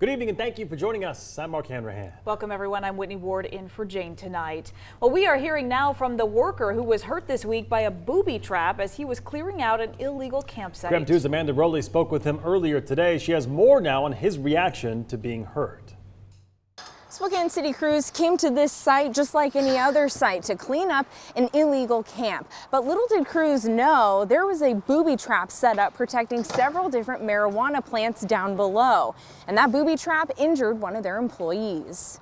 Good evening and thank you for joining us. I'm Mark Hanrahan. Welcome everyone. I'm Whitney Ward in for Jane tonight. Well, we are hearing now from the worker who was hurt this week by a booby trap as he was clearing out an illegal campsite. KREM 2's Amanda Rowley spoke with him earlier today. She has more now on his reaction to being hurt. Spokane City crews came to this site just like any other site to clean up an illegal camp. But little did crews know there was a booby trap set up protecting several different marijuana plants down below. And that booby trap injured one of their employees.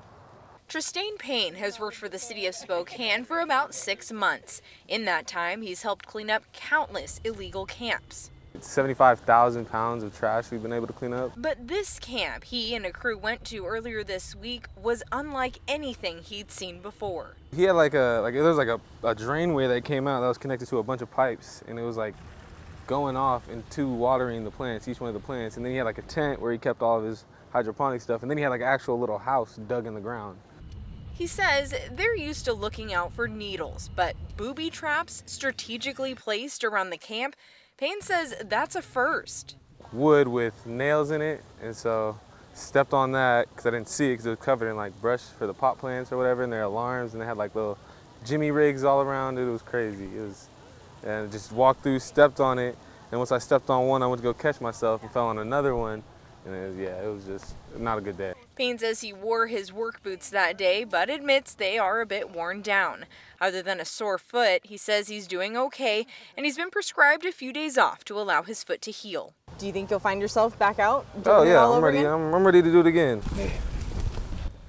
Tristane Payne has worked for the city of Spokane for about 6 months. In that time, he's helped clean up countless illegal camps. 75,000 pounds of trash we've been able to clean up. But this camp he and a crew went to earlier this week was unlike anything he'd seen before. He had there was a drainway that came out that was connected to a bunch of pipes, and it was like going off into watering the plants, each one of the plants. And then he had like a tent where he kept all of his hydroponic stuff, and then he had like an actual little house dug in the ground. He says they're used to looking out for needles, but booby traps strategically placed around the camp, Payne says that's a first. Wood with nails in it, and so stepped on that because I didn't see it because it was covered in like brush for the pot plants or whatever, and their alarms, and they had like little jimmy rigs all around it. It was crazy. And just walked through, stepped on it, and once I stepped on one, I went to go catch myself and fell on another one, and it was just not a good day. Payne says he wore his work boots that day, but admits they are a bit worn down. Other than a sore foot, he says he's doing okay, and he's been prescribed a few days off to allow his foot to heal. Do you think you'll find yourself back out? Oh yeah, I'm ready. I'm ready to do it again.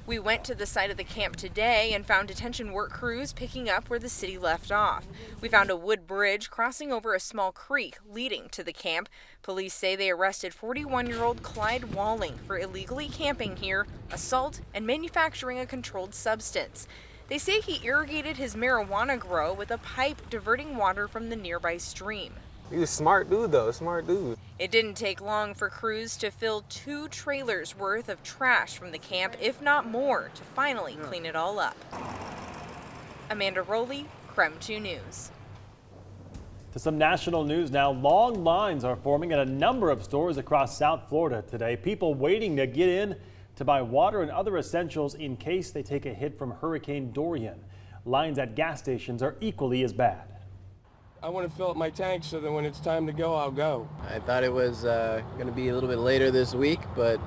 We went to the site of the camp today and found detention work crews picking up where the city left off. We found a wood bridge crossing over a small creek leading to the camp. Police say they arrested 41-year-old Clyde Walling for illegally camping here, assault, and manufacturing a controlled substance. They say he irrigated his marijuana grow with a pipe diverting water from the nearby stream. He's a smart dude though, smart dude. It didn't take long for crews to fill 2 trailers worth of trash from the camp, if not more, to finally clean it all up. Amanda Rowley, KREM 2 News. To some national news now, long lines are forming at a number of stores across South Florida today. People waiting to get in to buy water and other essentials in case they take a hit from Hurricane Dorian. Lines at gas stations are equally as bad. I want to fill up my tank so that when it's time to go, I'll go. I thought it was going to be a little bit later this week, but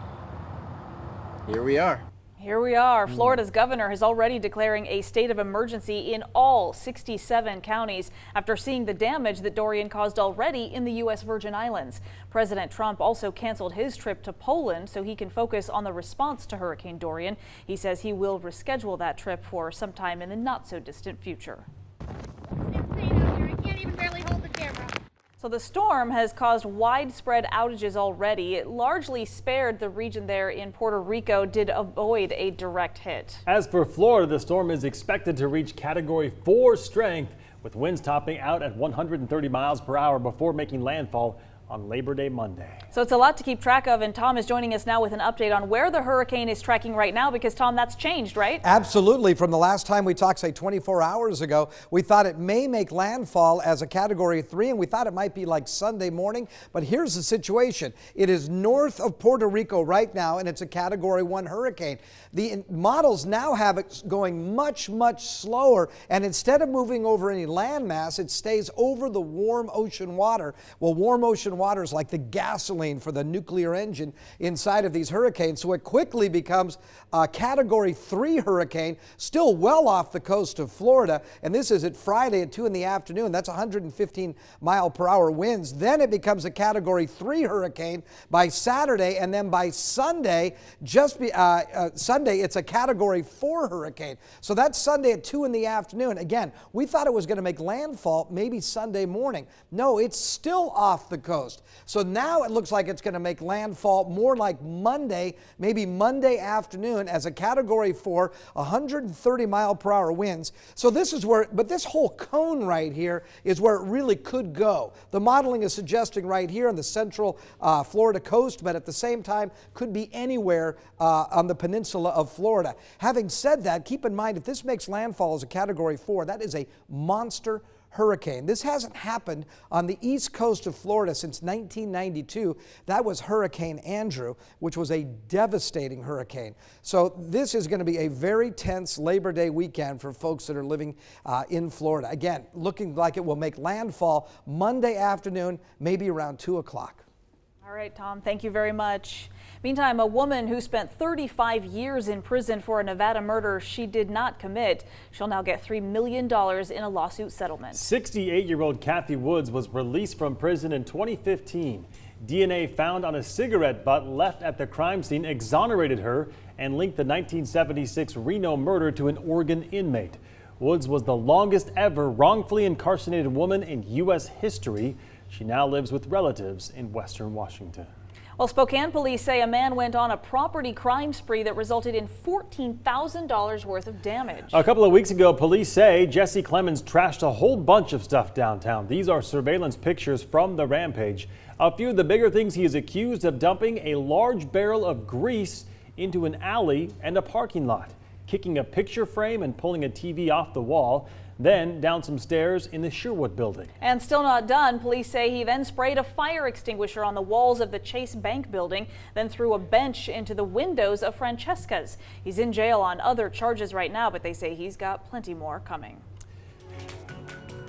here we are. Here we are. Florida's governor is already declaring a state of emergency in all 67 counties after seeing the damage that Dorian caused already in the U.S. Virgin Islands. President Trump also canceled his trip to Poland so he can focus on the response to Hurricane Dorian. He says he will reschedule that trip for sometime in the not so distant future. So the storm has caused widespread outages already. It largely spared the region there in Puerto Rico, did avoid a direct hit. As for Florida, the storm is expected to reach Category 4 strength, with winds topping out at 130 miles per hour before making landfall on Labor Day Monday. So it's a lot to keep track of, and Tom is joining us now with an update on where the hurricane is tracking right now, because Tom, that's changed, right? Absolutely. From the last time we talked, say 24 hours ago, we thought it may make landfall as a Category 3, and we thought it might be like Sunday morning. But here's the situation. It is north of Puerto Rico right now, and it's a Category 1 hurricane. The models now have it going much, much slower, and instead of moving over any landmass, it stays over the warm ocean water. Well, warm ocean water is like the gasoline for the nuclear engine inside of these hurricanes. So it quickly becomes a Category 3 hurricane, still well off the coast of Florida. And this is at Friday at 2 in the afternoon. That's 115 mile per hour winds. Then it becomes a Category 3 hurricane by Saturday. And then by Sunday, Sunday, it's a Category 4 hurricane. So that's Sunday at 2 in the afternoon. Again, we thought it was going to make landfall maybe Sunday morning. No, it's still off the coast. So now it looks like it's going to make landfall more like Monday, maybe Monday afternoon as a Category 4, 130 mile per hour winds. So this is where, but this whole cone right here is where it really could go. The modeling is suggesting right here on the central Florida coast, but at the same time could be anywhere on the peninsula of Florida. Having said that, keep in mind if this makes landfall as a Category 4, that is a monster hurricane. This hasn't happened on the east coast of Florida since 1992. That was Hurricane Andrew, which was a devastating hurricane. So this is going to be a very tense Labor Day weekend for folks that are living in Florida. Again, looking like it will make landfall Monday afternoon, maybe around 2 o'clock. All right, Tom, thank you very much. Meantime, a woman who spent 35 years in prison for a Nevada murder she did not commit, she'll now get $3 million in a lawsuit settlement. 68-year-old Kathy Woods was released from prison in 2015. DNA found on a cigarette butt left at the crime scene exonerated her and linked the 1976 Reno murder to an Oregon inmate. Woods was the longest ever wrongfully incarcerated woman in U.S. history. She now lives with relatives in Western Washington. Well, Spokane police say a man went on a property crime spree that resulted in $14,000 worth of damage. A couple of weeks ago, police say Jesse Clemens trashed a whole bunch of stuff downtown. These are surveillance pictures from the rampage. A few of the bigger things: he is accused of dumping a large barrel of grease into an alley and a parking lot, kicking a picture frame and pulling a TV off the wall, then down some stairs in the Sherwood building. And still not done, police say he then sprayed a fire extinguisher on the walls of the Chase Bank building, then threw a bench into the windows of Francesca's. He's in jail on other charges right now, but they say he's got plenty more coming.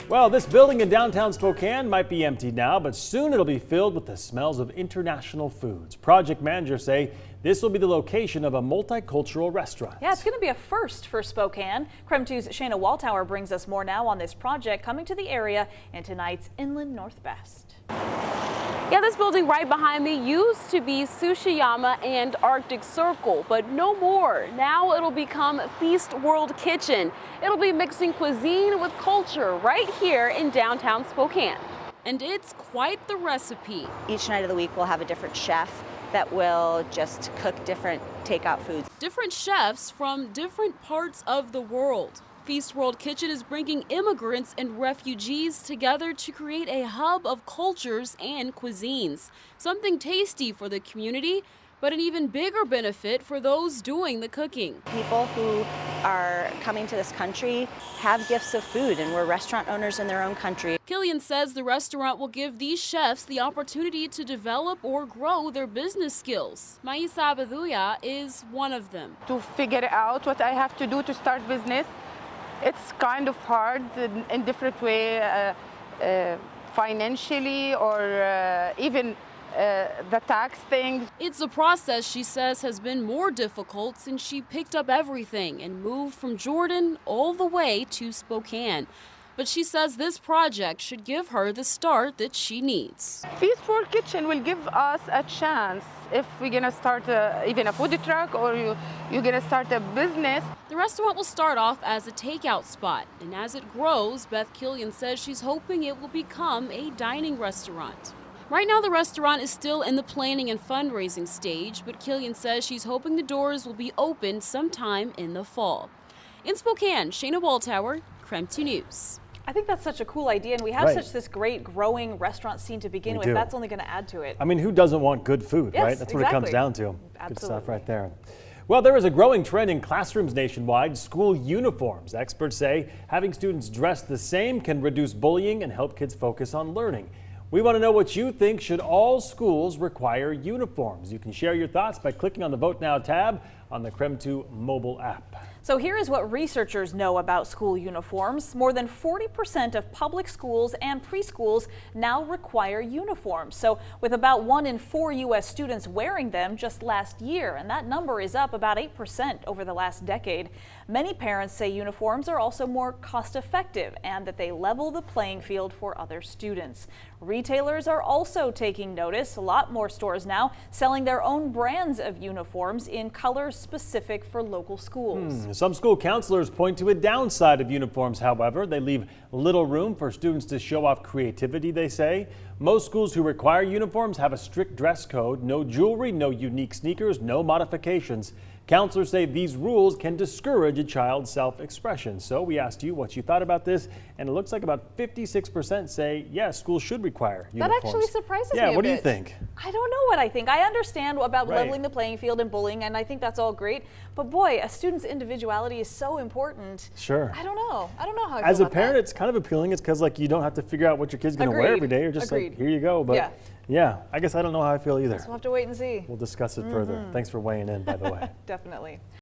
Well, this building in downtown Spokane might be empty now, but soon it'll be filled with the smells of international foods. Project managers say this will be the location of a multicultural restaurant. Yeah, it's going to be a first for Spokane. KREM 2's Shayna Waltauer brings us more now on this project coming to the area in tonight's Inland Northwest. Yeah, this building right behind me used to be Sushiyama and Arctic Circle, but no more. Now it'll become Feast World Kitchen. It'll be mixing cuisine with culture right here in downtown Spokane. And it's quite the recipe. Each night of the week we'll have a different chef that will just cook different takeout foods. Different chefs from different parts of the world. Feast World Kitchen is bringing immigrants and refugees together to create a hub of cultures and cuisines. Something tasty for the community, but an even bigger benefit for those doing the cooking. People who are coming to this country have gifts of food, and we're restaurant owners in their own country. Killian says the restaurant will give these chefs the opportunity to develop or grow their business skills. Maisa Abaduya is one of them. To figure out what I have to do to start business, it's kind of hard in different way, financially or even the tax things. It's a process she says has been more difficult since she picked up everything and moved from Jordan all the way to Spokane. But she says this project should give her the start that she needs. Feast World Kitchen will give us a chance if we're gonna start even a food truck or you're gonna start a business. The restaurant will start off as a takeout spot, and as it grows, Beth Killian says she's hoping it will become a dining restaurant. Right now, the restaurant is still in the planning and fundraising stage, but Killian says she's hoping the doors will be open sometime in the fall. In Spokane, Shayna Waltauer, KREM 2 News. I think that's such a cool idea, and we have Right. such this great growing restaurant scene to begin with. do. That's only going to add to it. I mean, who doesn't want good food, Yes, right? That's what it comes exactly. down to. Good stuff Absolutely. right there. Well, there is a growing trend in classrooms nationwide: school uniforms. Experts say having students dressed the same can reduce bullying and help kids focus on learning. We want to know what you think. Should all schools require uniforms? You can share your thoughts by clicking on the Vote Now tab on the KREM 2 mobile app. So here is what researchers know about school uniforms. More than 40% of public schools and preschools now require uniforms. So with about 1 in 4 U.S. students wearing them just last year, and that number is up about 8% over the last decade. Many parents say uniforms are also more cost effective and that they level the playing field for other students. Retailers are also taking notice. A lot more stores now selling their own brands of uniforms in colors specific for local schools. Some school counselors point to a downside of uniforms, however. They leave little room for students to show off creativity, they say. Most schools who require uniforms have a strict dress code, no jewelry, no unique sneakers, no modifications. Counselors say these rules can discourage a child's self-expression. So we asked you what you thought about this, and it looks like about 56% say yes, schools should require uniforms. That actually surprises me Yeah, a what do you bit. think? I don't know what I think. I understand about Right. leveling the playing field and bullying, and I think that's all great. But boy, a student's individuality is so important. Sure. I don't know. I don't know how I As feel a about parent, that. it's kind of appealing. It's because like you don't have to figure out what your kid's going to wear Agreed. every day. You're just Agreed. like, here you go. But yeah, I guess I don't know how I feel either. So we'll have to wait and see. We'll discuss it further. Thanks for weighing in, by the way. Definitely.